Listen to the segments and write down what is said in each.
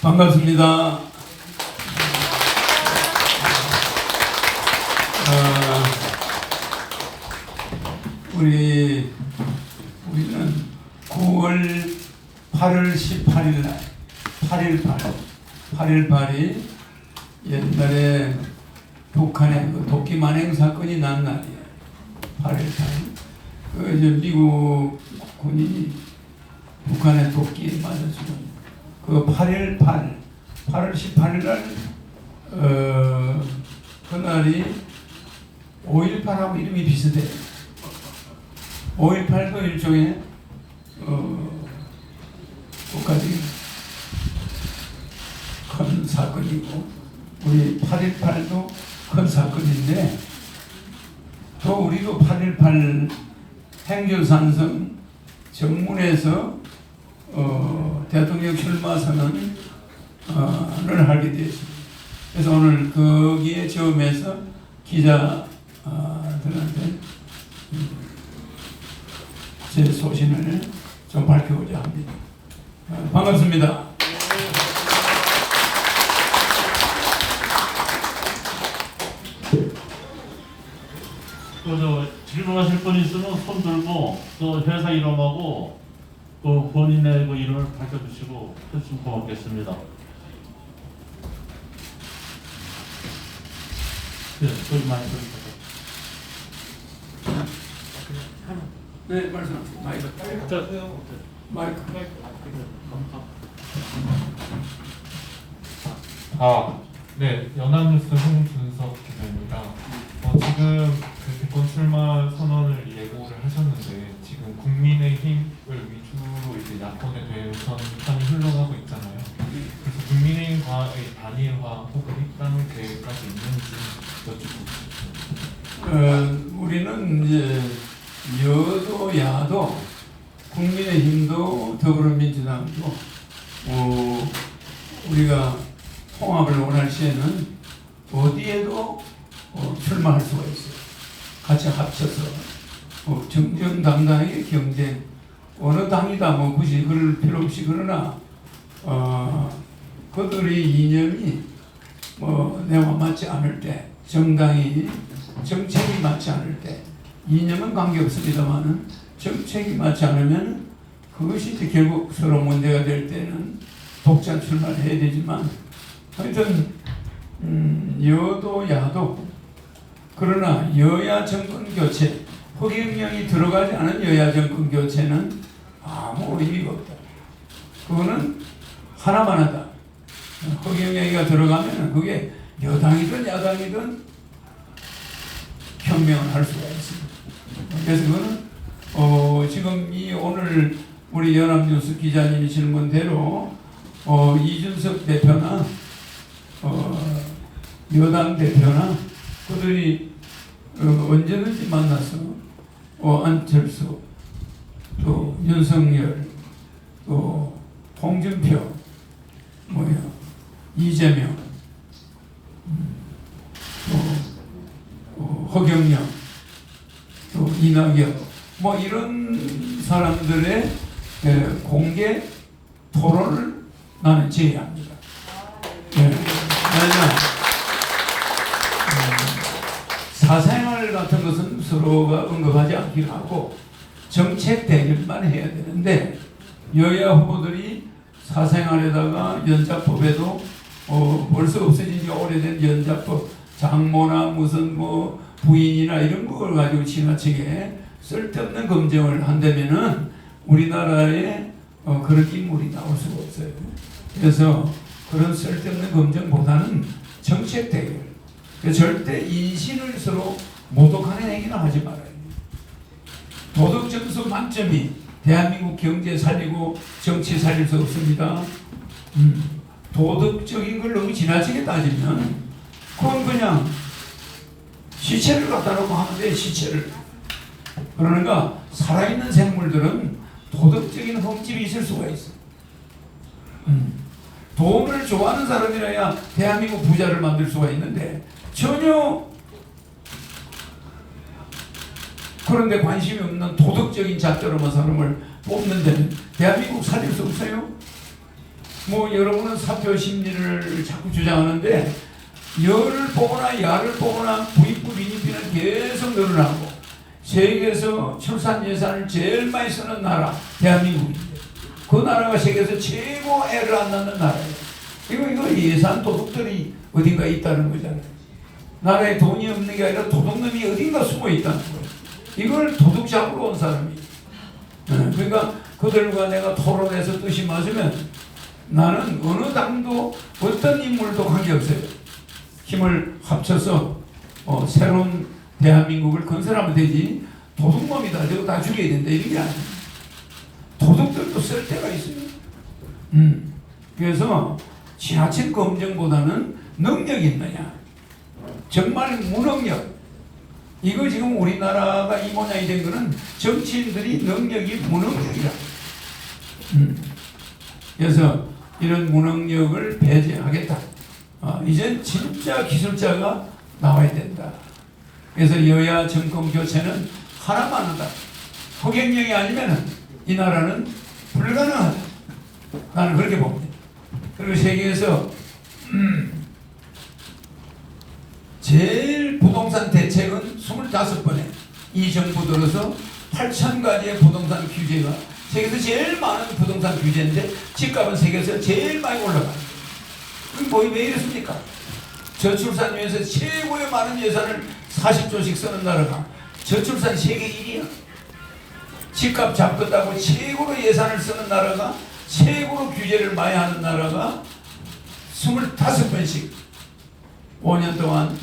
반갑습니다. 우리는 9월 8월 18일 날 8.18이 옛날에 북한의 그 도끼 만행 사건이 난 날이에요. 8.18. 그 이제 미국 군이 북한의 도끼에 맞아 죽은 그 8.18 8월 18일 날 그날이 5.18하고 이름이 비슷해요. 5.18도 일종의 국가적인 큰 사건이고 우리 8.18도 큰 사건인데 또 우리도 8.18 행주산성 정문에서 대통령 출마 선언을 하게 되었습니다. 그래서 오늘 거기에 처음에서 기자들한테 제 소신을 좀 밝혀보자 합니다. 반갑습니다. 저 질문하실 분 있으면 손 들고 또 회사 이름하고 그 본인의 그 이름을 밝혀주시고 해주시면 고맙겠습니다. 네, 소리 많이 들으세요. 네, 말씀하세요. 마이크. 마이크. 네, 연합뉴스 홍준석 기자입니다. 지금 그 대권 출마 선언을 예고를 하셨는데 지금 국민의힘을 위주로 이제 야권에 대해서는 흘러가고 있잖아요. 그래서 국민의힘과의 단일화 혹은 입당 계획까지 있는지 여쭙고 싶습니다. 우리는 이제 여도 야도 국민의힘도 더불어민주당도 우리가 통합을 원할 시에는 어디에도 출마할 수가 있어요. 같이 합쳐서 정정당당하게 경쟁. 어느 당이다 뭐 굳이 그럴 필요 없이 그러나 그들의 이념이 내와 맞지 않을 때, 정당이 정책이 맞지 않을 때, 이념은 관계없습니다만은 정책이 맞지 않으면 그것이 이제 결국 서로 문제가 될 때는 독자 출마를 해야 되지만 하여튼 여도 야도 그러나 여야 정권 교체 허경영이 들어가지 않은 여야 정권 교체는 아무 의미가 없다. 그거는 하나만 하다. 허경영이가 들어가면 그게 여당이든 야당이든 혁명을 할 수가 있습니다. 그래서 그거는 지금 이 오늘 우리 연합뉴스 기자님이 질문대로 이준석 대표나 여당 대표나 그들이 언제든지 만나서 안철수 또 윤석열 또 홍준표 이재명 또 허경영 또 이낙연 이런 사람들의 공개 토론을 나는 제의합니다. 왜냐하면 사생활 같은 것은 서로가 언급하지 않기로 하고 정책 대결만 해야 되는데 여야 후보들이 사생활에다가 연자법에도 벌써 없어진 지 오래된 연자법 장모나 무슨 부인이나 이런 걸 가지고 지나치게 쓸데없는 검증을 한다면은 우리나라에 그런 인물이 나올 수가 없어요. 그래서 그런 쓸데없는 검증보다는 정책 대결. 절대 인신을 서로 모독하는 행위는 하지 말아요. 도덕 점수 만점이 대한민국 경제 살리고 정치 살릴 수 없습니다. 도덕적인 걸 너무 지나치게 따지면 그건 그냥 시체를 갖다 놓고 하는데 시체를. 그러니까 살아있는 생물들은 도덕적인 흠집이 있을 수가 있어. 돈을 좋아하는 사람이라야 대한민국 부자를 만들 수가 있는데 전혀 그런데 관심이 없는 도덕적인 잣대로만 사람을 뽑는 데는 대한민국 살릴 수 없어요. 뭐 여러분은 사표 심리를 자꾸 주장하는데 열을 보거나 야를 보거나 부익부 빈익빈은 계속 늘어나고 세계에서 출산 예산을 제일 많이 쓰는 나라 대한민국인데 그 나라가 세계에서 최고 애를 안 낳는 나라예요. 이거 예산 도둑들이 어딘가 있다는 거잖아요. 나라에 돈이 없는 게 아니라 도둑놈이 어딘가 숨어 있다는 거예요. 이걸 도둑 잡으러 온 사람이. 그러니까 그들과 내가 토론해서 뜻이 맞으면 나는 어느 당도 어떤 인물도 관계없어요. 힘을 합쳐서 새로운 대한민국을 건설하면 되지. 도둑놈이다 저거 다 죽여야 된다 이런 게 아니에요. 도둑들도 쓸 때가 있어요. 그래서 지나친 검증보다는 능력이 있느냐. 정말 무능력. 이거 지금 우리나라가 이 모양이 된 거는 정치인들이 능력이 무능력이라. 그래서 이런 무능력을 배제하겠다. 이젠 진짜 기술자가 나와야 된다. 그래서 여야 정권 교체는 하나만 한다. 허경영이 아니면 이 나라는 불가능하다. 나는 그렇게 봅니다. 그리고 세계에서 제일 부동산 대책은 25번에 이 정부 들어서 8,000가지의 부동산 규제가 세계에서 제일 많은 부동산 규제인데 집값은 세계에서 제일 많이 올라가요. 그럼 뭐 왜 이렇습니까? 저출산위에서 최고의 많은 예산을 40조씩 쓰는 나라가 저출산 세계 1위야. 집값 잡겠다고 최고로 예산을 쓰는 나라가 최고로 규제를 많이 하는 나라가 25번씩 5년 동안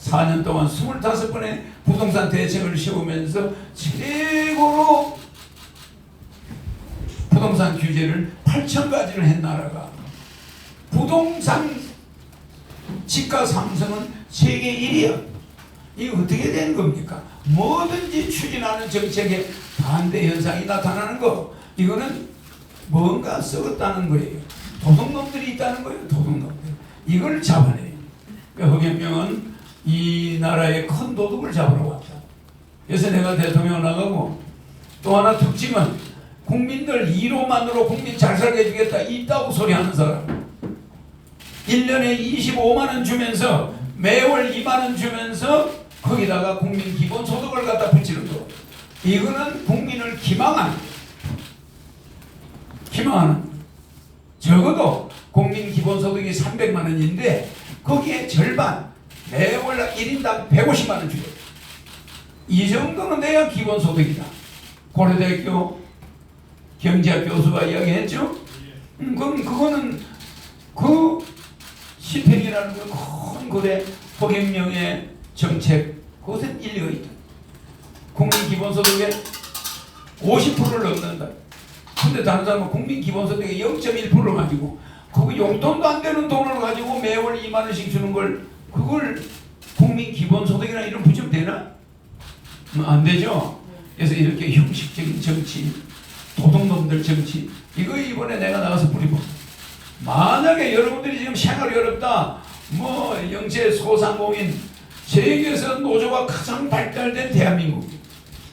4년 동안 25번의 부동산 대책을 세우면서 최고로 부동산 규제를 8,000가지를 한 나라가 부동산 집가 상승은 세계 1위야. 이게 어떻게 된 겁니까? 뭐든지 추진하는 정책에 반대 현상이 나타나는 거. 이거는 뭔가 썩었다는 거예요. 도둑놈들이 있다는 거예요. 도둑놈들. 이걸 잡아내요. 허경영은 이 나라의 큰 도둑을 잡으러 왔다. 그래서 내가 대통령 나가고 또 하나 특징은 국민들 1호만으로 국민 잘 살게 해주겠다. 있다고 소리하는 사람. 1년에 25만원 주면서 매월 2만원 주면서 거기다가 국민 기본소득을 갖다 붙이는 거. 이거는 국민을 기망하는 적어도 국민 기본소득이 300만원인데 거기에 절반 매월 1인당 150만원 주요. 이 정도는 내야 기본소득이다. 고려대학교 경제학 교수가 이야기했죠. 그럼 그거는 그 시팽이라는 큰 거대 허경영의 정책 그것은 일리가 있다. 국민 기본소득의 50%를 넘는다. 근데 다른 사람은 국민 기본소득의 0.1%를 가지고 그거 용돈도 안 되는 돈을 가지고 매월 2만 원씩 주는 걸 그걸 국민 기본소득이나 이런 붙이면 되나? 안 되죠. 그래서 이렇게 형식적인 정치, 도둑놈들 정치 이거 이번에 내가 나가서 뿌리고 만약에 여러분들이 지금 생활이 어렵다 뭐 영체 소상공인 세계에서 노조가 가장 발달된 대한민국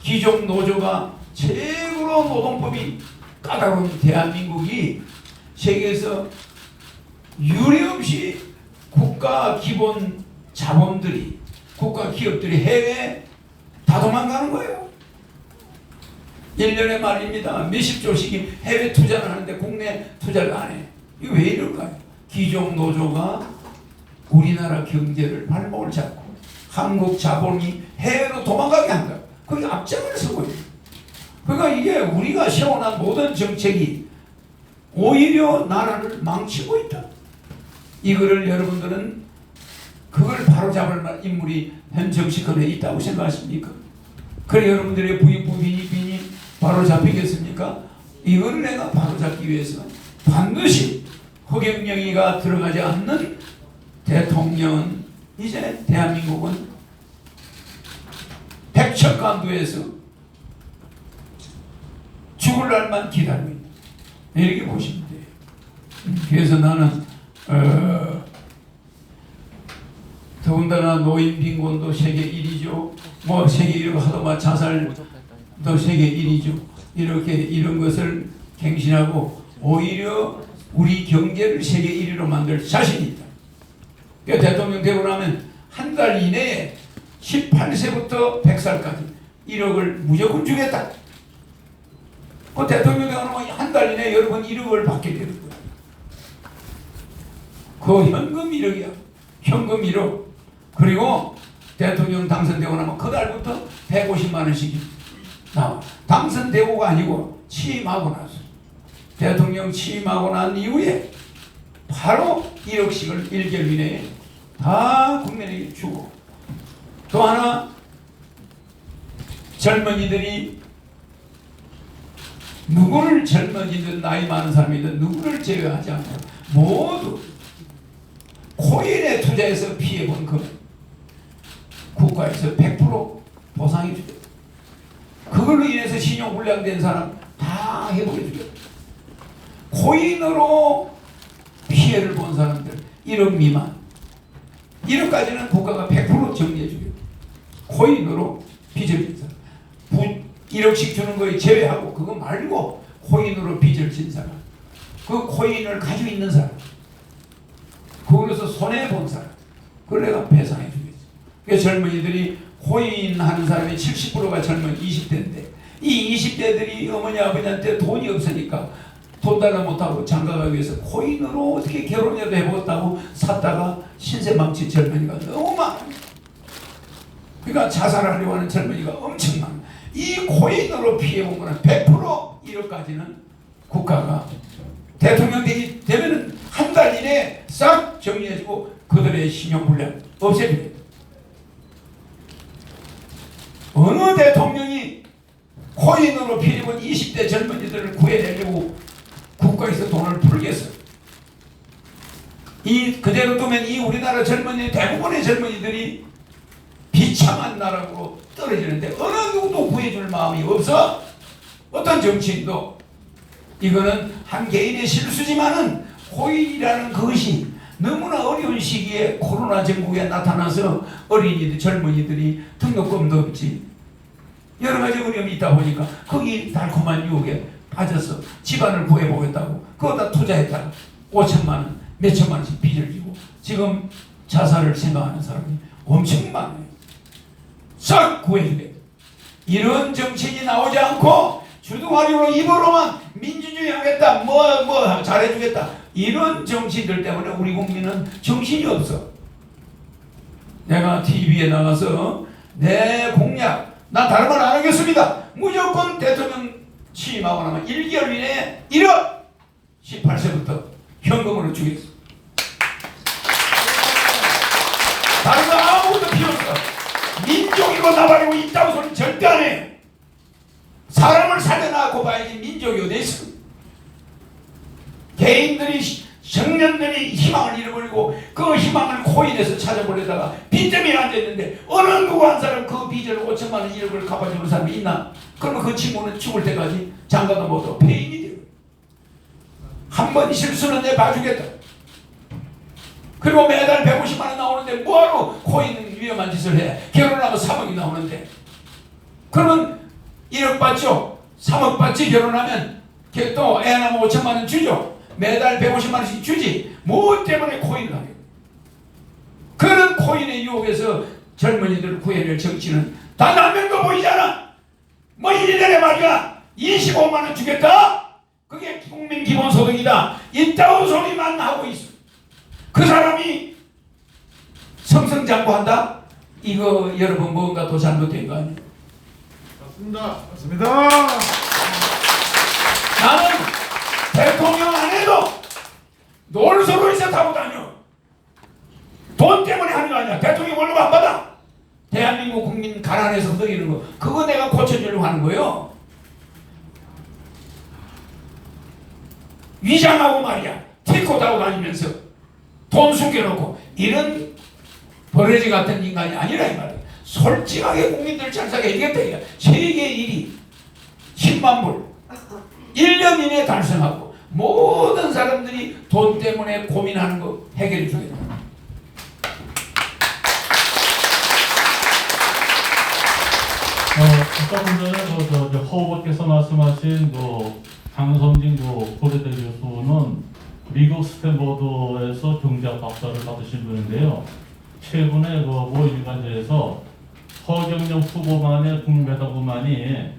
기존 노조가 최고로 노동법이 까다로운 대한민국이 세계에서 유례없이 국가 기본 자본들이 국가 기업들이 해외에 다 도망가는 거예요. 1년에 말입니다. 몇십 조씩이 해외 투자를 하는데 국내 투자를 안 해. 이거 왜 이럴까요? 기존 노조가 우리나라 경제를 발목을 잡고 한국 자본이 해외로 도망가게 한다. 그게 앞장을 서고 있어요. 그러니까 이게 우리가 세워놓은 모든 정책이 오히려 나라를 망치고 있다. 이거를 여러분들은 그걸 바로잡을 만한 인물이 현 정치권에 있다고 생각하십니까? 그래 여러분들의 부익부 빈익빈이 바로잡히겠습니까? 이걸 내가 바로잡기 위해서 반드시 허경영이가 들어가지 않는 대통령은 이제 대한민국은 백척간두에서 죽을 날만 기다리고 있다. 이렇게 보시면 돼요. 그래서 나는 더군다나 노인 빈곤도 세계 1위죠. 뭐 세계 1위고 하도 막 자살도 세계 1위죠. 이렇게 이런 것을 갱신하고 오히려 우리 경제를 세계 1위로 만들 자신이 있다. 그러니까 대통령 되고 나면 한 달 이내에 18세부터 100살까지 1억을 무조건 주겠다. 그 대통령 되고 나면 한 달 이내에 여러분 1억을 받게 되는 거야. 그 현금 1억이야. 현금 1억. 그리고 대통령 당선되고 나면 그 달부터 150만 원씩 나와. 당선되고가 아니고 취임하고 나서. 대통령 취임하고 난 이후에 바로 1억씩을 1개월 이내에 다 국민에게 주고, 또 하나 젊은이들이 누구를, 젊은이든 나이 많은 사람이든 누구를 제외하지 않고 모두 코인에 투자해서 피해본 금액 국가에서 100% 보상해 주겠다. 그걸로 인해서 신용불량된 사람 다 해보게 주겠다. 코인으로 피해를 본 사람들 1억 미만, 1억까지는 국가가 100% 정리해 주겠다. 코인으로 빚을 진 사람 1억씩 주는 거에 제외하고, 그거 말고 코인으로 빚을 진 사람, 그 코인을 가지고 있는 사람, 그걸로서 손해본 사람, 그걸 내가 배상해 주겠어. 그래서 젊은이들이 코인 하는 사람이 70%가 젊은 20대인데, 이 20대들이 어머니 아버지한테 돈이 없으니까 돈 달라 못하고 장가가기 위해서 코인으로 어떻게 결혼이라도 해보겠다고 샀다가 신세 망친 젊은이가 너무 많아. 그러니까 자살하려고 하는 젊은이가 엄청 많아. 이 코인으로 피해본 거는 100% 1억까지는 국가가 대통령 되면은 한 달 이내에 싹 정리해주고 그들의 신용불량 없애주겠다. 어느 대통령이 코인으로 피해본 20대 젊은이들을 구해내려고 국가에서 돈을 풀겠어? 그대로 두면 이 우리나라 젊은이, 대부분의 젊은이들이 비참한 나라로 떨어지는데 어느 누구도 구해줄 마음이 없어. 어떤 정치인도. 이거는 한 개인의 실수지만은 코인이라는 그것이 너무나 어려운 시기에 코로나 전국에 나타나서 어린이들, 젊은이들이 등록금도 없지, 여러 가지 어려움이 있다 보니까 거기 달콤한 유혹에 빠져서 집안을 구해보겠다고 그거다 투자했다가 5천만 원, 몇천만 원씩 빚을 지고 지금 자살을 생각하는 사람이 엄청 많아요. 싹 구해주게. 이런 정치인이 나오지 않고 주둥아리로 입으로만 민주주의 하겠다, 뭐 잘해주겠다, 이런 정치인들 때문에 우리 국민은 정신이 없어. 내가 TV에 나가서 내 공약, 나 다른 말 안 하겠습니다. 무조건 대통령 취임하고 나면 1개월 이내에 1억 18세부터 현금으로 주겠어. 다른 거 아무것도 필요 없어. 민족이고 나발이고 있다고 소리 절대 안 해. 사람을 살려놔고 봐야지 민족이 어디 있어. 개인들이, 청년들이 희망을 잃어버리고 그 희망을 코인에서 찾아보려다가 빚점이 앉아있는데 어느 누구 한 사람 그 빚을 5천만 원 1억을 갚아주는 사람이 있나? 그러면 그 친구는 죽을 때까지 장가도 못하고 폐인이 돼요. 한 번 실수는 내 봐주겠다. 그리고 매달 150만 원 나오는데 뭐하러 코인 위험한 짓을 해? 결혼하면 3억이 나오는데. 그러면 1억 받죠? 3억 받지. 결혼하면 또 애 낳으면 5천만 원 주죠. 매달 150만 원씩 주지. 뭐 때문에 코인을 하게? 그런 코인의 유혹에서 젊은이들을 구해낼 정치는 단 한 명도 보이잖아. 뭐 1년에 말이야 25만 원 주겠다? 그게 국민 기본소득이다. 이따운 소리만 하고 있어. 그 사람이 성성장구한다? 이거 여러분 뭔가 더 잘못된 거 아니에요? 맞습니다. 나는 대통령 안 해도 롤스로이스 타고 다녀. 돈 때문에 하는 거 아니야. 대통령 월급 안 받아. 대한민국 국민 가난해서 흔들리는 거, 그거 내가 고쳐주려고 하는 거예요. 위장하고 말이야 티코 타고 다니면서 돈 숨겨놓고 이런 버러지 같은 인간이 아니라 이 말이야. 솔직하게 국민들 잘 살게 해주겠다. 이거 세계 1위 10만 불 1년 이내에 달성하고 모든 사람들이 돈 때문에 고민하는 거 해결해 주겠다. 조금 전에 저 허우버께서 말씀하신 강성진 고려대 교수는 미국 스탠퍼드에서 경제학 박사를 받으신 분인데요. 최근에 모 일간지에서 서경영 후보만의 국민배당금만이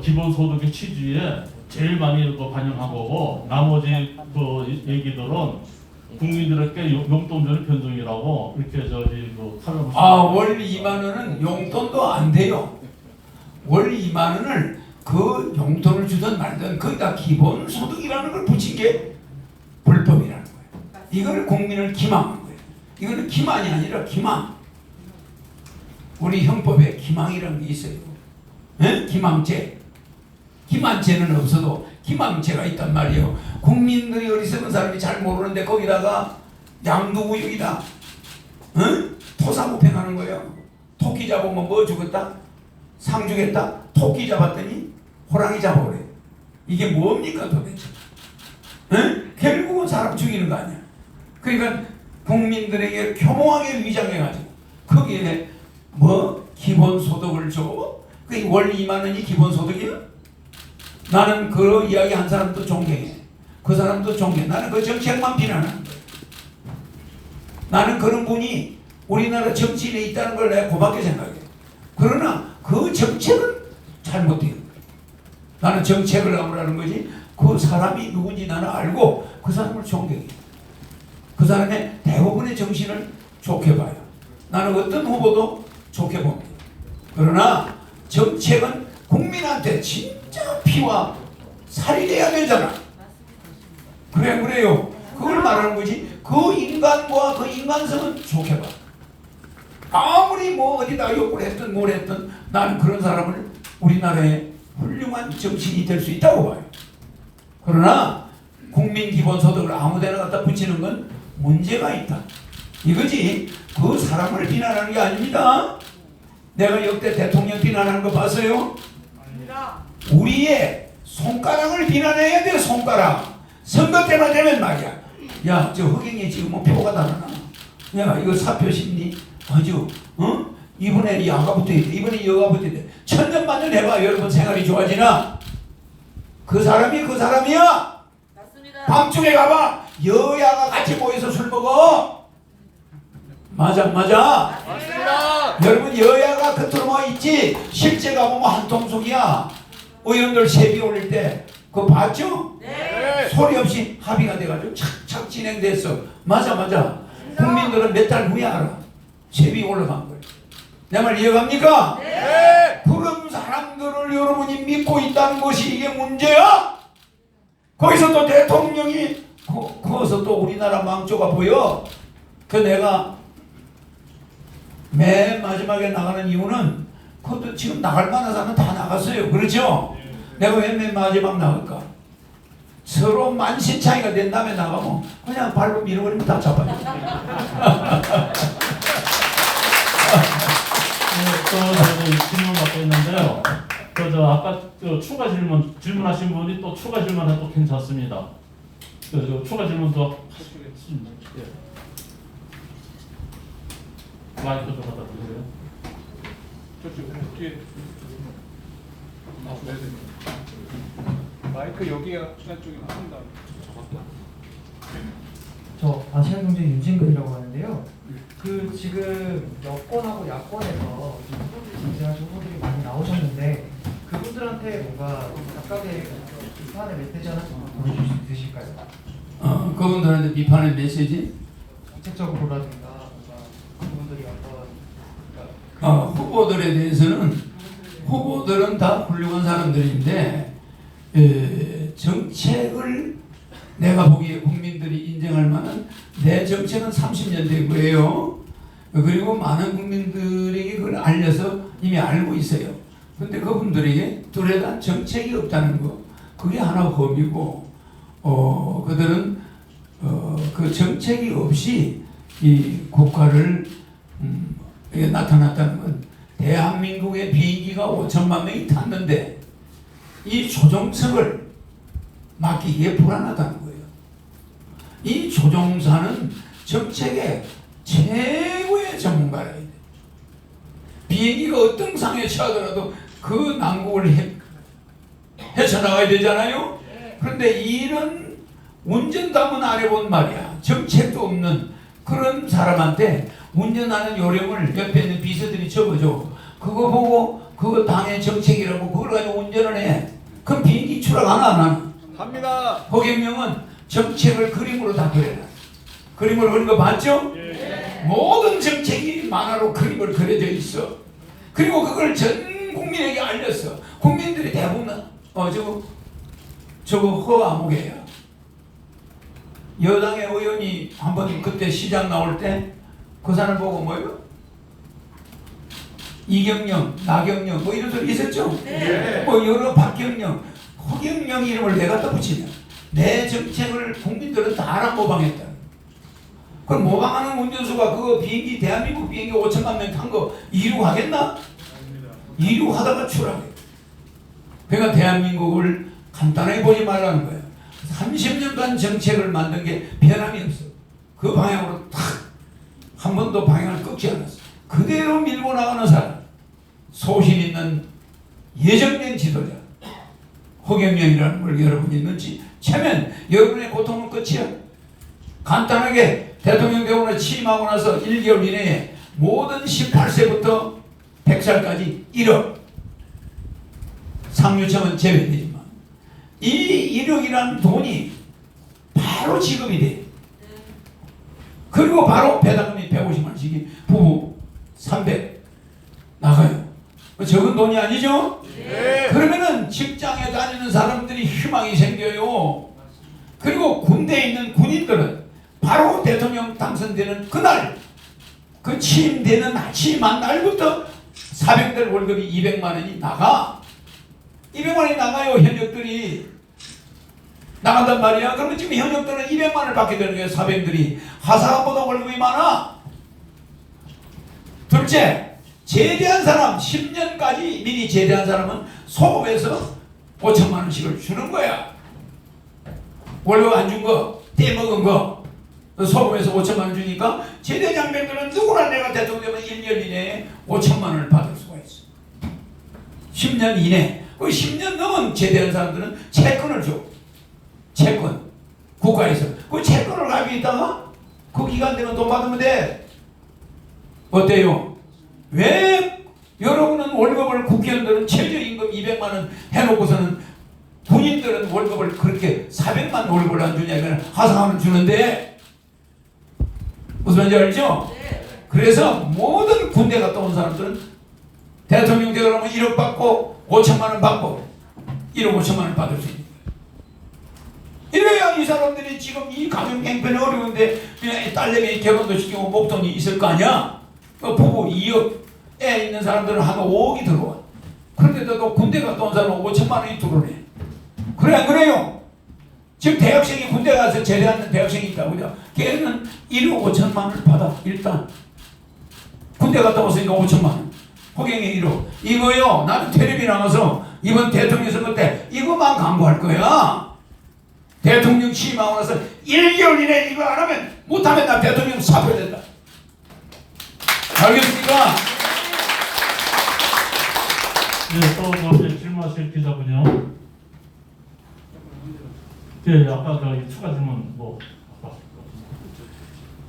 기본소득의 취지에 제일 많이 반영한 거고, 나머지 얘기들은 국민들에게 용돈별 변동이라고 이렇게 칼럼을 월 2만 원은 용돈도 안 돼요. 월 2만 원을 그 용돈을 주든 말든 거기다 기본소득이라는 걸 붙인 게 불법이라는 거예요. 이걸 국민을 기망한 거예요. 이거는 기만이 아니라 기망. 우리 형법에 기망이라는 게 있어요. 에? 기망죄. 기만죄는 없어도 기망죄가 있단 말이에요. 국민들이 어리석은 사람이 잘 모르는데 거기다가 양도구역이다, 토사구팽하는 거예요. 토끼 잡으면 뭐 주겠다? 상 주겠다? 토끼 잡았더니 호랑이 잡아오래. 이게 뭡니까 도대체? 결국은 사람 죽이는 거 아니야. 그러니까 국민들에게 교묘하게 위장해가지고 거기에 기본소득을 줘? 월 2만 원이 기본소득이야? 나는 그 이야기 한 사람도 존경해. 그 사람도 존경해. 나는 그 정책만 비난하는 거야. 나는 그런 분이 우리나라 정치인에 있다는 걸 내가 고맙게 생각해. 그러나 그 정책은 잘못된 거야. 나는 정책을 하라는 거지 그 사람이 누군지 나는 알고 그 사람을 존경해. 그 사람의 대부분의 정신을 좋게 봐요. 나는 어떤 후보도 좋게 봅니다. 그러나 정책은 국민한테 진짜 피와 살이 돼야 되잖아. 그래요. 그걸 말하는 거지. 그 인간과 그 인간성은 좋게 봐. 아무리 어디다 욕을 했든 뭘 했든 나는 그런 사람을 우리나라의 훌륭한 정치인이 될 수 있다고 봐요. 그러나 국민 기본소득을 아무데나 갖다 붙이는 건 문제가 있다. 이거지 그 사람을 비난하는 게 아닙니다. 내가 역대 대통령 비난하는 거 봤어요? 우리의 손가락을 비난해야 돼. 손가락. 선거 때만 되면 말이야. 야, 저 허경이 지금 표가 달아나. 야, 이거 사표 심리 아주 이번에 야가 붙어야 돼. 이번에 여가 붙어야 돼. 천년만년 해봐. 여러분 생활이 좋아지나? 그 사람이야. 맞습니다. 밤중에 가봐. 여야가 같이 모여서 술 먹어. 맞아. 맞습니다. 여러분 여야가 겉으로 있지 실제 가보면 한통속이야. 의원들 세비 올릴 때 그거 봤죠? 네. 소리 없이 합의가 돼가지고 착착 진행됐어. 맞아. 국민들은 몇 달 후에 알아. 세비 올라간 거예요. 내 말 이해갑니까? 네. 그런 사람들을 여러분이 믿고 있다는 것이 이게 문제야? 거기서 또 대통령이 거기서 또 우리나라 망조가 보여. 그 내가 맨 마지막에 나가는 이유는 그것도 지금 나갈 만한 사람은 다 나갔어요. 그렇죠? 내가 왜 맨 마지막 나갈까? 서로 만신창이가 된 다음에 나가면 그냥 발로 밀어버리면 다 잡아요. 또 질문 받고 있는데요. 아까 추가 질문하신 분이 또 추가 질문해도 괜찮습니다. 추가 질문도 하시겠습니다. 마이크 좀 갖다 주세요. 저쪽 뒤에. 마이크 여기가 쪽에 나온다. 저 아시아경제 윤진근이라고 하는데요. 그 지금 여권하고 야권에서 후보들이 지지하신 후보들이 많이 나오셨는데 그분들한테 뭔가 각각의 비판의 메시지 하나 좀 보내줄 수 있으실까요? 그분들한테 비판의 메시지? 정책적으로라든가 뭔가 그분들이 어떤 후보들에 대해서는 후보들은 다 훌륭한 사람들인데 정책을 내가 보기에 국민들이 인정할 만한 내 정책은 30년 된 거예요. 그리고 많은 국민들에게 그걸 알려서 이미 알고 있어요. 그런데 그분들에게 뚜렷한 정책이 없다는 거, 그게 하나 범이고, 그들은 그 정책이 없이 이 국가를 나타났다는 건 대한민국의 비행기가 5천만 명이 탔는데 이 조종석을 맡기기에 불안하다는 거예요. 이 조종사는 정책의 최고의 전문가라. 비행기가 어떤 상에 처하더라도 그 난국을 헤쳐나가야 되잖아요. 그런데 이런 운전도 한번 안 해본 말이야. 정책도 없는 그런 사람한테 운전하는 요령을 옆에 있는 비서들이 적어줘. 그거 보고 그거 당의 정책이라고 그걸 가지고 운전을 해. 그럼 비행기 추락하나 안 하나? 합니다. 허경영은 정책을 그림으로 다 그려놔. 그림을 그린 거 봤죠? 모든 정책이 만화로 그림을 그려져 있어. 그리고 그걸 전 국민에게 알렸어. 국민들이 대부분 저거 허아무개야. 여당의 의원이 한번 그때 시장 나올 때 그 사람 보고 뭐요? 이경영, 나경영 뭐 이런 소리 있었죠? 네. 뭐 여러 박경영, 허경영 이름을 왜 갖다 붙이냐? 내 정책을 국민들은 다 알아 모방했다. 그럼 모방하는 운전수가 그거 비행기 대한민국 비행기 5천만 명 탄 거 이륙하겠나? 이륙하다가 추락해. 그러니까 대한민국을 간단하게 보지 말라는 거예요. 30년간 정책을 만든 게 변함이 없어. 그 방향으로 탁 한 번도 방향을 꺾지 않았어. 그대로 밀고 나가는 사람, 소신 있는 예정된 지도자 허경영이라는 걸 여러분이 눈치 채면 여러분의 고통은 끝이야. 간단하게 대통령 대우에 취임하고 나서 1개월 이내에 모든 18세부터 100살까지 1억, 상류층은 제외되지만 이 1억이라는 돈이 바로 지급이 돼. 그리고 바로 배당금이 150만원씩이 부부 300 나가요. 적은 돈이 아니죠? 네. 그러면은 직장에 다니는 사람들이 희망이 생겨요. 그리고 군대에 있는 군인들은 바로 대통령 당선되는 그날, 그 취임되는 취임한 날부터 사병들 월급이 200만원이 나가. 200만원이 나가요. 현역들이 나간단 말이야. 그러면 지금 현역들은 200만원을 받게 되는 거예요. 사병들이. 하사관보다 월급이 많아. 둘째, 제대한 사람 10년까지 미리 제대한 사람은 소급해서 5천만원씩을 주는 거야. 월급 안 준 거, 떼먹은 거 소급해서 5천만원 주니까 제대 장병들은 누구나 내가 대통령 되면 1년 이내에 5천만원을 받을 수가 있어. 10년 이내. 그 10년 넘은 제대한 사람들은 채권을 줘. 채권. 국가에서. 그 채권을 가지고 있다가 그 기간 되면 돈 받으면 돼. 어때요? 왜 여러분은 월급을 국회의원들은 최저임금 200만원 해놓고서는 군인들은 월급을 그렇게 400만 월급을 안 주냐면 하상하는 주는데 무슨 말인지 알죠? 그래서 모든 군대 갔다 온 사람들은 대통령 되려면 1억 받고 5천만원 받고 1억 5천만원 받을 수 있는 거예요. 이래야 이 사람들이 지금 이 가정 형편이 어려운데 딸내미 결혼도 시키고 목돈이 있을 거 아니야? 부부 2억 애 있는 사람들은 한 5억이 들어와. 그런데도 군대 갔다 온 사람은 5천만원이 들어오네. 그래 안 그래요? 지금 대학생이 군대 가서 제대하는 대학생이 있다고 그죠? 걔는 1억 5천만원을 받아. 일단 군대 갔다 왔으니까 5천만원. 허경영 1억. 이거요, 나는 텔레비 나가서 이번 대통령 선거 때 이거만 강구할 거야. 대통령 취임하고 나서 1개월 이내에 이거 안 하면, 못하면 나 대통령 사표된다. 알겠습니까? 네, 또 이제 질문하실 기자분요. 네, 아까 저 추가 질문 뭐.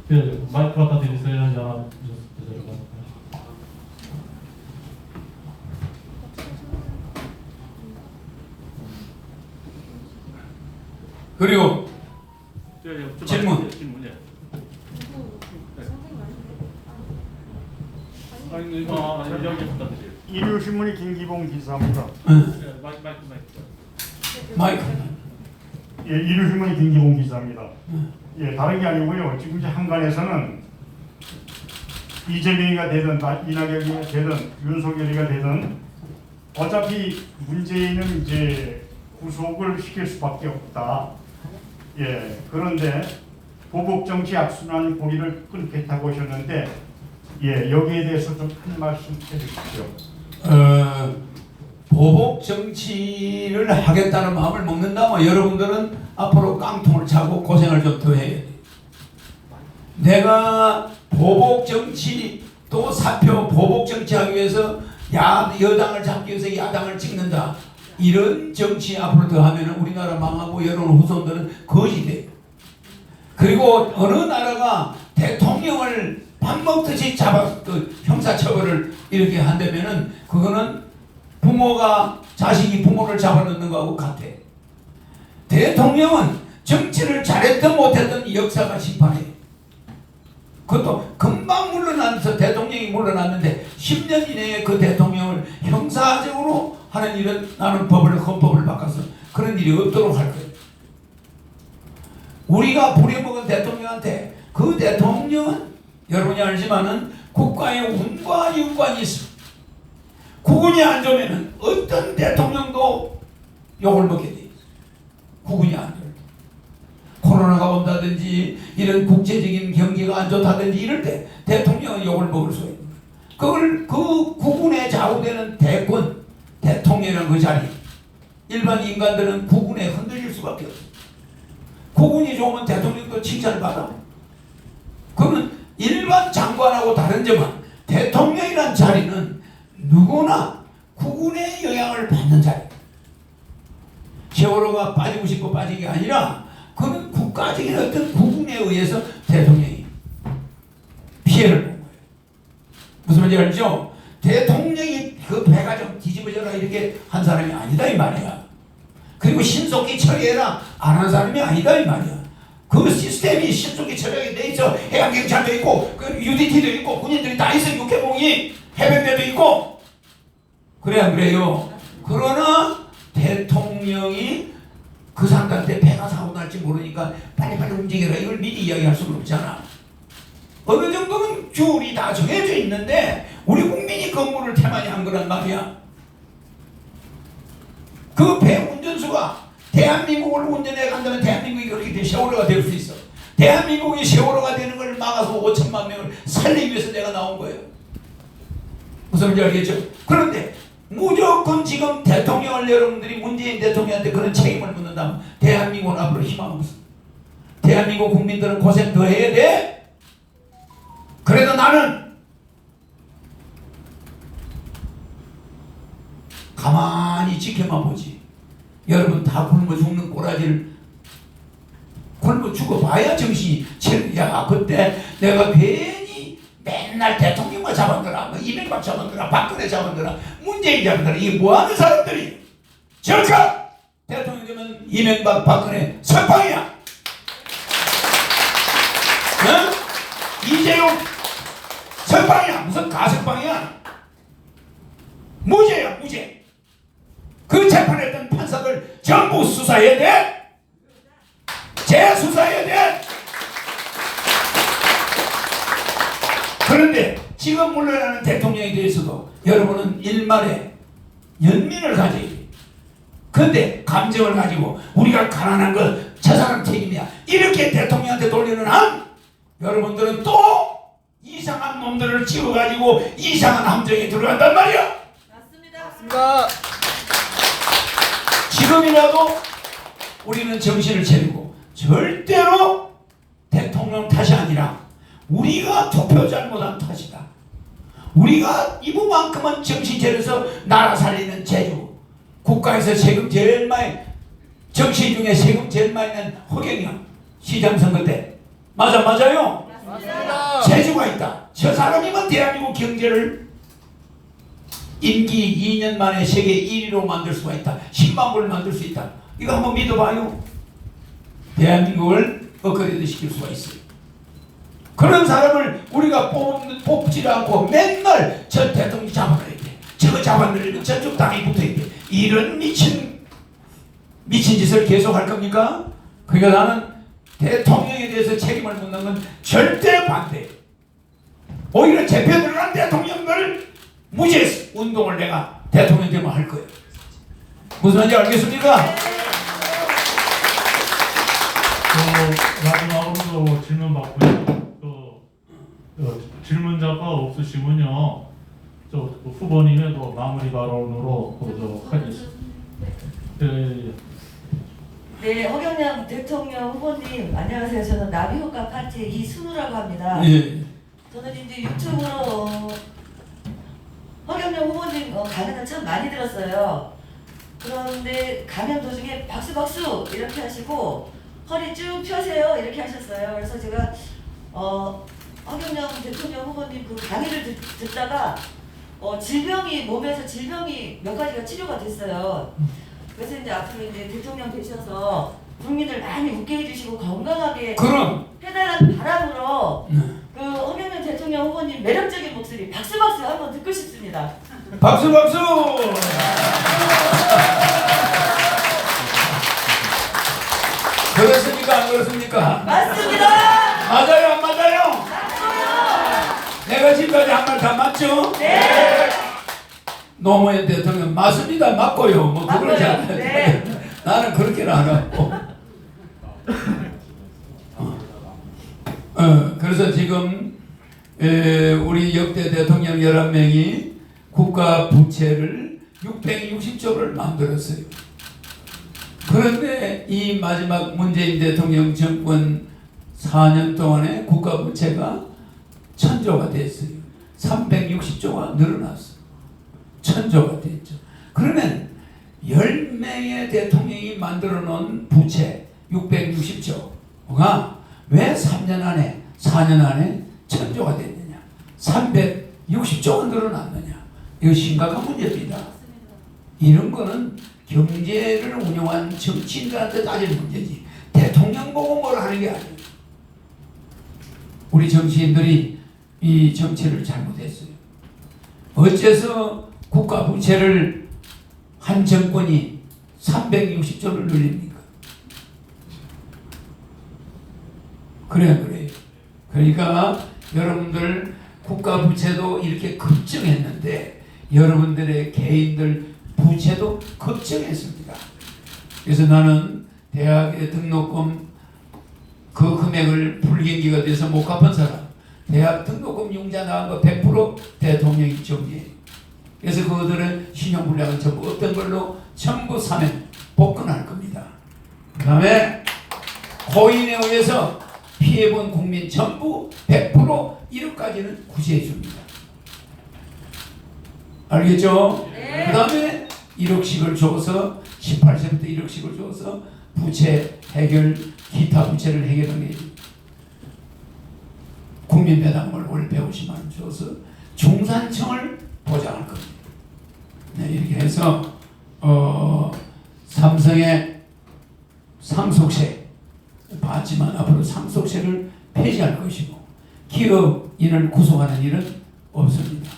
네, 마이크 갖다 드리세요. 연합 기자분. 그리고 질문. 질문이요. 아니, 여기 부탁드려요. 일요신문의 김기봉 기자입니다. 네, 마이크. 마이크. 예, 일요신문의 김기봉 기자입니다. 예, 다른 게 아니고요. 지금 이제 한간에서는 이재명이가 되든 이낙연이가 되든 윤석열이가 되든 어차피 문재인은 이제 구속을 시킬 수밖에 없다. 예, 그런데 보복 정치 악순환 고리를 끊겠다고 하셨는데, 예, 여기에 대해서 좀 한 말씀 해주십시오. 보복 정치를 하겠다는 마음을 먹는다면 여러분들은 앞으로 깡통을 차고 고생을 좀 더 해야 돼. 내가 보복 정치 또 사표 보복 정치하기 위해서 여당을 잡기 위해서 야당을 찍는다. 이런 정치 앞으로 더 하면 우리나라 망하고 여러분 후손들은 거지 돼. 그리고 어느 나라가 대통령을 밥 먹듯이 형사처벌을 이렇게 한다면은 그거는 부모가 자식이 부모를 잡아넣는 거하고 같아. 대통령은 정치를 잘했든 못했든 역사가 심판해. 그것도 금방 물러나서 대통령이 물러났는데 10년 이내에 그 대통령을 형사적으로 하는 일은 나는 헌법을 바꿔서 그런 일이 없도록 할 거예요. 우리가 부려먹은 대통령한테 그 대통령은 여러분이 알지만은 국가의 운과 윤관이 있어. 국운이 안 좋으면은 어떤 대통령도 욕을 먹게 돼. 국운이 안 좋을 때. 코로나가 온다든지 이런 국제적인 경기가 안 좋다든지 이럴 때 대통령은 욕을 먹을 수 있는 거예요. 그걸 그 국운에 좌우되는 대권, 대통령이라는 그 자리. 일반 인간들은 국운에 흔들릴 수밖에 없어. 국운이 좋으면 대통령도 칭찬을 받아. 그러면 일반 장관하고 다른 점은 대통령이란 자리는 누구나 국운의 영향을 받는 자리. 세월호가 빠지고 싶고 빠진 게 아니라 그는 국가적인 어떤 국운에 의해서 대통령이 피해를 본 거예요. 무슨 말인지 알죠? 대통령이 그 배가 좀 뒤집어져라 이렇게 한 사람이 아니다 이 말이야. 그리고 신속히 처리해라 안 한 사람이 아니다 이 말이야. 그 시스템이 신속히 처리하게 돼 있어. 해양경찰도 있고 그 UDT도 있고 군인들이 다 있어. 육해공이 해병대도 있고. 그래 안 그래요? 그러나 대통령이 그 사람들한테 배가 사고 날지 모르니까 빨리빨리 움직여라 이걸 미리 이야기할 수는 없잖아. 어느 정도는 귤이 다 정해져 있는데 우리 국민이 건물을 태만히 한 거란 말이야. 그 배 운전수가 대한민국을 운전해 간다면 대한민국이 그렇게 돼 세월호가 될 수 있어. 대한민국이 세월호가 되는 걸 막아서 5천만 명을 살리기 위해서 내가 나온 거예요. 무슨 말인지 알겠죠? 그런데 무조건 지금 대통령을 여러분들이 문재인 대통령한테 그런 책임을 묻는다면 대한민국은 앞으로 희망 없어. 대한민국 국민들은 고생 더 해야 돼. 그래도 나는 가만히 지켜만 보지. 여러분 다 굶어 죽는 꼬라지를 굶어 죽어봐야 정신이 야 그때 내가 괜히 맨날 대통령만 잡았더라, 이명박 잡았더라, 박근혜 잡았더라, 문재인 잡았더라. 이게 뭐하는 사람들이 절카 대통령 되면 이명박 박근혜 석방이야. 어? 이재용 석방이야. 무슨 가석방이야. 무죄야 무죄. 그 재판했던 판사들 전부 수사해야 돼. 재수사해야 돼. 그런데 지금 물러나는 대통령에 대해서도 여러분은 일말의 연민을 가져야 돼. 그런데 감정을 가지고 우리가 가난한 거 저 사람 책임이야 이렇게 대통령한테 돌리는 한 여러분들은 또 이상한 놈들을 찍어가지고 이상한 함정에 들어간단 말이야. 맞습니다. 지금이라도 우리는 정신을 차리고 절대로 대통령 탓이 아니라 우리가 투표 잘못한 탓이다. 우리가 이분만큼은 정신 차려서 나라 살리는 제주. 국가에서 세금 제일 많이, 정치 중에 세금 제일 많이 낸 허경영 시장 선거 때. 맞아요? 맞습니다. 제주가 있다. 저 사람이면 대한민국 경제를 임기 2년 만에 세계 1위로 만들 수가 있다. 10만 불 만들 수 있다. 이거 한번 믿어봐요. 대한민국을 업그레이드 시킬 수가 있어요. 그런 사람을 우리가 뽑지 않고 맨날 저 대통령 잡아놔야 돼. 저거 잡아내려면 저쪽 당이 붙어야 돼. 이런 미친 짓을 계속 할 겁니까? 그러니까 나는 대통령에 대해서 책임을 묻는 건 절대 반대. 오히려 재표 들어간 대통령들 무죄 운동을 내가 대통령 되면 할 거예요. 무슨 말인지 알겠습니까? 마지막으로 질문 받고요. 질문자가 없으시면요, 후보님의 마무리 발언으로 하겠습니다. 네, 허경영 대통령 후보님 안녕하세요. 저는 나비효과 파티의 이순우라고 합니다. 예. 저는 이제 유튜브로 허경영 후보님 강연을 참 많이 들었어요. 그런데 강연 도중에 박수 박수 이렇게 하시고 허리 쭉 펴세요 이렇게 하셨어요. 그래서 제가 허경영 대통령 후보님 그 강의를 듣다가 질병이 몸에서 질병이 몇 가지가 치료가 됐어요. 그래서 이제 앞으로 이제 대통령 되셔서 국민을 많이 웃게 해주시고 건강하게 그럼 해달라는 바람으로 그 허경영 대통령 후보님 매력적인 목소리 박수 박수 한번 듣고 싶습니다. 박수 박수. 그렇습니까 안 그렇습니까? 맞습니다. 맞아요 안 맞아요? 내가 지금까지 한 말 다 맞죠? 네. 노무현 대통령 맞습니다 맞고요 뭐 그걸 맞고요. 잘 네. 나는 그렇게는 안 하고 그래서 지금 우리 역대 대통령 11명이 국가 부채를 660조를 만들었어요. 그런데 이 마지막 문재인 대통령 정권 4년 동안에 국가 부채가 1000조가 됐어요. 360조가 늘어났어. 1000조가 됐죠. 그러면 10명의 대통령이 만들어 놓은 부채 660조가 왜 3년 안에 4년 안에 1000조가 됐느냐 360조가 늘어났느냐 이거 심각한 문제입니다. 이런 거는 경제를 운영한 정치인들한테 따질 문제지 대통령 보고 뭘 하는 게 아니에요. 우리 정치인들이 이 정치를 잘못했어요. 어째서 국가 부채를 한 정권이 360조를 늘립니까? 그래요. 그러니까 여러분들 국가 부채도 이렇게 급증했는데 여러분들의 개인들 부채도 급증했습니다. 그래서 나는 대학의 등록금 그 금액을 불경기가 돼서 못 갚은 사람 대학 등록금 융자 나간 거 100% 대통령이 정리해요. 그래서 그들은 신용불량은 전부 어떤 걸로 전부 사면 복권할 겁니다. 그 다음에 고인에 의해서 피해본 국민 전부 100% 1억까지는 구제해 줍니다. 알겠죠? 네. 그 다음에 1억씩을 줘서 18세부터 1억씩을 줘서 부채 해결 기타 부채를 해결하게 국민 배당을 월 150만 원 줘서 중산층을 보장할 겁니다. 네, 이렇게 해서 삼성의 상속세 받지만 앞으로 상속세를 폐지할 것이고 기업인을 구속하는 일은 없습니다.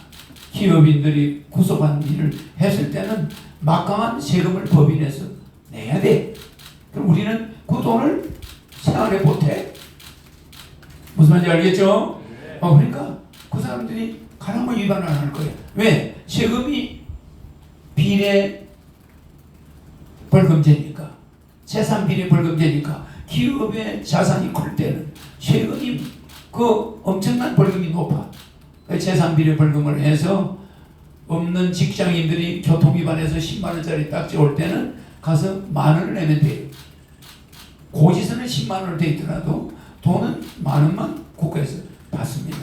기업인들이 구속하는 일을 했을 때는 막강한 세금을 법인에서 내야 돼. 그럼 우리는 그 돈을 생활에 보태. 무슨 말인지 알겠죠? 그러니까 그 사람들이 가랑만 위반을 안 할 거예요. 왜? 세금이 비례 벌금제니까 재산 비례 벌금제니까 기업의 자산이 클 때는 세금이 그 엄청난 벌금이 높아. 재산 비례 벌금을 해서 없는 직장인들이 교통위반해서 10만 원짜리 딱지 올 때는 가서 만 원을 내면 돼요. 고지서는 10만 원을 돼 있더라도 돈은 만 원만 국가에서 받습니다.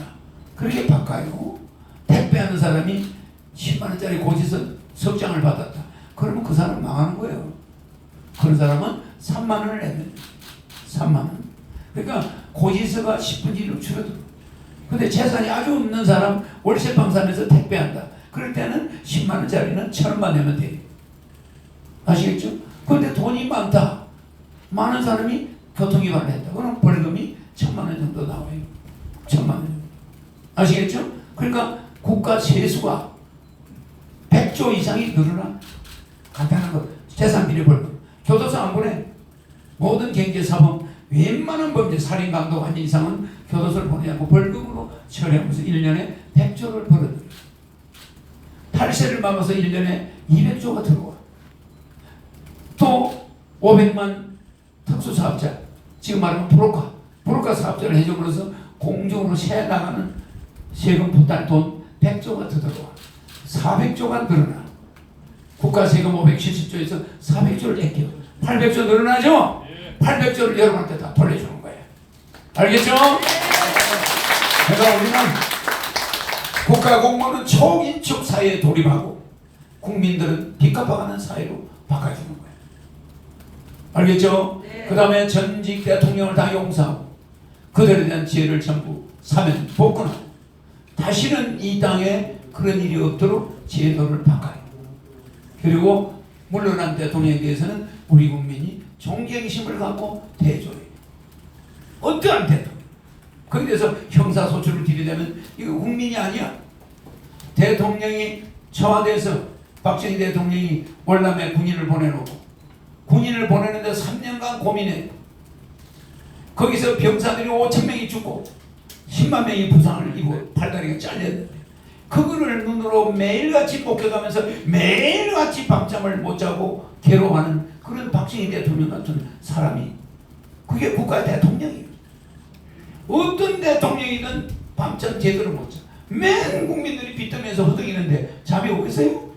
그렇게 바꿔요. 택배하는 사람이 10만 원짜리 고지서 석장을 받았다. 그러면 그 사람은 망하는 거예요. 그런 사람은 3만 원을 내면 3만 원. 그러니까 고지서가 10분의 1로 줄어들어. 근데 재산이 아주 없는 사람 월세 방산에서 택배한다. 그럴 때는 10만 원짜리는 1,000원만 내면 돼. 아시겠죠? 그런데 돈이 많다. 많은 사람이 교통위반을 했다. 그럼 벌금이 1,000만 원 정도 나와요. 1,000만 원 정도. 아시겠죠? 그러니까 국가 세수가 100조 이상이 늘어나. 간단한 거. 재산 비례 벌금. 교도소 안 보내. 모든 경제사범 웬만한 범죄 살인 강도 한 이상은 교도소를 보내고 벌금으로 처리하면서 1년에 100조를 벌어들여요. 탈세를 막아서 1년에 200조가 들어와. 또 500만 특수사업자, 지금 말하면 브로커 사업자를 해줌으로써 공중으로 새 나가는 세금 부담 돈 100조가 더 들어와. 400조가 늘어나. 국가 세금 570조에서 400조를 뺏겨. 800조 늘어나죠? 800조를 여러분한테 다 돌려주는 거예요. 알겠죠? 그러니까 우리는 국가 공무원은 초긴축 사회에 돌입하고 국민들은 빚갚아가는 사회로 바꿔주는 거예요. 알겠죠? 네. 그 다음에 전직 대통령을 다 용서하고 그들에 대한 죄를 전부 사면 복권하고 다시는 이 땅에 그런 일이 없도록 제도를 바꿔요. 그리고 물러난 대통령에 대해서는 우리 국민이 존경심을 갖고 대조해요. 어떠한 대통령. 거기에 대해서 형사소출을 들이대면 이거 국민이 아니야. 대통령이 청와대에서 박정희 대통령이 월남에 군인을 보내놓고 군인을 보내는데 3년간 고민해. 거기서 병사들이 5,000명이 죽고 10만 명이 부상을 입고 팔다리가 잘렸는데 그거를 눈으로 매일같이 목격하면서 매일같이 밤잠을 못 자고 괴로워하는 그런 박정희 대통령 같은 사람이 그게 국가의 대통령이에요. 어떤 대통령이든 밤잠 제대로 못 자. 맨 국민들이 빚더면서 허덕이는데 잠이 오겠어요?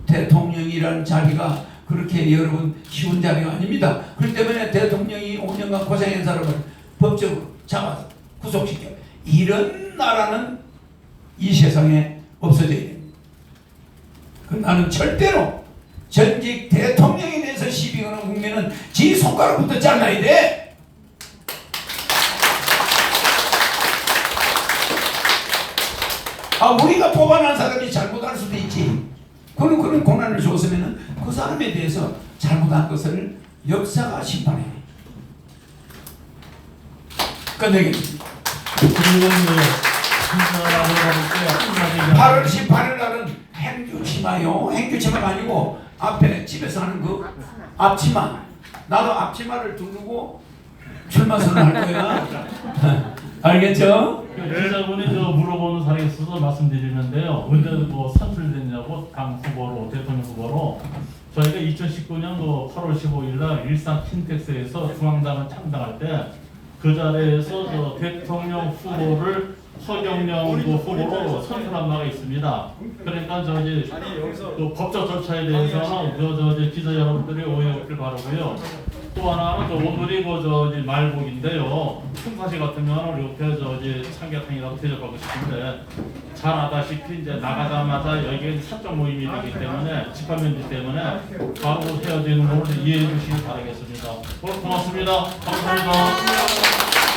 대통령이라는 자리가 그렇게 여러분 쉬운 자리가 아닙니다. 그렇기 때문에 대통령이 5년간 고생한 사람을 법적으로 잡아서 구속시켜. 이런 나라는 이 세상에 없어져야 됩니다. 나는 절대로 전직 대통령에 대해서 시비 거는 국민은 지 손가락부터 잘라야 돼. 우리가 뽑아낸 사람이 잘못할 수도 있지. 그런 고난을 줬으면 그 사람에 대해서 잘못한 것을 역사가 심판해. 끝내겠습니다. 그리고 이제 8월 18일 날은 행주치마요. 행주치마가 아니고 앞에 집에서 하는 그 앞치마. 나도 앞치마를 두르고 출마 선언할 거야. 알겠죠? 기자분이 물어보는 사례가 있어서 말씀드리는데요. 언제 선출됐냐고 당 후보로 대통령 후보로 저희가 2019년 8월 15일 날 일산 킨텍스에서 중앙당을 창당할 때 그 자리에서 대통령 후보를 허경영 후보로 선출한 바가 있습니다. 그러니까 법적 절차에 대해서는 기자 여러분들이 오해 없길 바라고요. 또 하나는 오늘이 말복인데요. 평상시 같으면 이렇게 삼계탕이라고 대접하고 싶은데 잘 아다시피 이제 나가자마자 여기에 사적 모임이 되기 때문에 집합면제 때문에 바로 헤어지는 걸 이해해 주시기 바라겠습니다. 고맙습니다. 감사합니다.